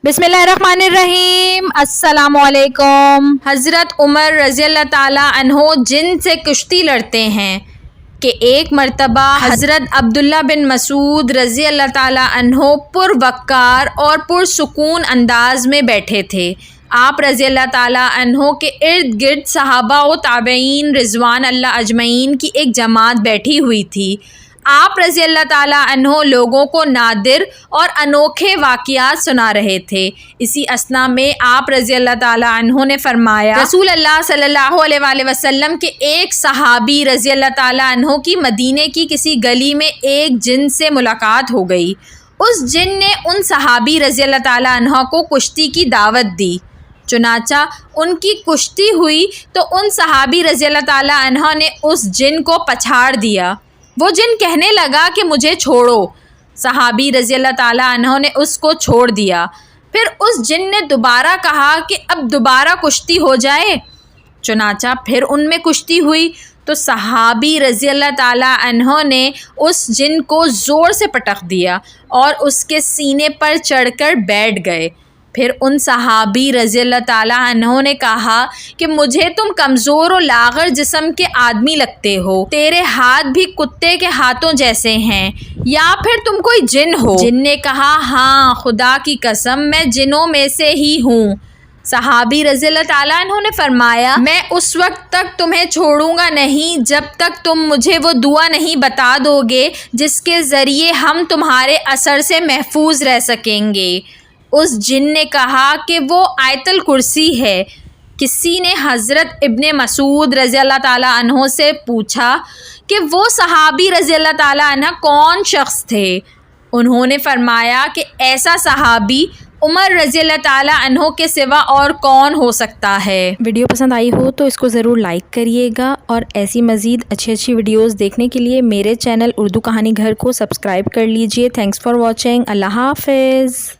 बिस्मिल्लाहिर्रहमानिर्रहीम। अस्सलाम वालेकुम। हज़रत उमर रज़ी अल्लाह ताला अन्हो जिन से कुश्ती लड़ते हैं कि एक मर्तबा हज़रत अब्दुल्ला बिन मसूद रज़ी अल्लाह ताला अन्हो पुरवक्कार और पुरसुकून अंदाज में बैठे थे। आप रज़ी अल्लाह ताला अन्हो के इर्द गिर्द सहाबा व ताबईन रिज़वान अल्लाह अजमईन की एक जमात बैठी हुई थी। आप रज़ी अल्लाह ताला अन्हो लोगों को नादिर और अनोखे वाक़ियात सुना रहे थे। इसी असना में आप रज़ी अल्लाह ताला अन्हो ने फरमाया, रसूल अल्लाह सल्लल्लाहु अलैहि वसल्लम के एक सहाबी रज़ी अल्लाह ताला अन्हो की मदीने की किसी गली में एक जिन से मुलाकात हो गई। उस जिन ने उन सहाबी रज़ी अल्लाह ताला अन्हो को कुश्ती की दावत दी। चुनाचा उनकी कुश्ती हुई तो उन सहाबी रज़ी अल्लाह ताला अन्हो ने उस जिन को पछाड़ दिया। वो जिन कहने लगा कि मुझे छोड़ो। सहाबी रज़ी अल्लाह ताला अन्हो ने उसको छोड़ दिया। फिर उस जिन ने दोबारा कहा कि अब दोबारा कुश्ती हो जाए। चुनाचा फिर उनमें कुश्ती हुई तो सहाबी रज़ी अल्लाह ताला अन्हो ने उस जिन को ज़ोर से पटक दिया और उसके सीने पर चढ़कर बैठ गए। फिर उन सहाबी रज़ी अल्लाह ताला अन्हो ने कहा कि मुझे तुम कमज़ोर और लाग़र जिस्म के आदमी लगते हो, तेरे हाथ भी कुत्ते के हाथों जैसे हैं, या फिर तुम कोई जिन हो। जिन ने कहा, हाँ खुदा की कसम मैं जिनों में से ही हूँ। सहाबी रज़ी अल्लाह ताला अन्हो ने फरमाया, मैं उस वक्त तक तुम्हें छोड़ूंगा नहीं जब तक तुम मुझे वो दुआ नहीं बता दोगे जिसके ज़रिए हम तुम्हारे असर से महफूज रह सकेंगे। उस जिन ने कहा कि वो आयतुल कुर्सी है। किसी ने हज़रत इब्ने मसूद रज़ी अल्लाह ताला अन्हो से पूछा कि वो सहाबी रज़ी अल्लाह ताला अन्हा कौन शख्स थे। उन्होंने फरमाया कि ऐसा सहाबी उमर रज़ी अल्लाह ताला अन्हो के सिवा और कौन हो सकता है। वीडियो पसंद आई हो तो इसको ज़रूर लाइक करिएगा और ऐसी मज़ीद अच्छी वीडियोस देखने के लिए मेरे चैनल उर्दू कहानी घर को सब्सक्राइब कर लीजिए। Thanks for watching. अल्लाह हाफ़िज़।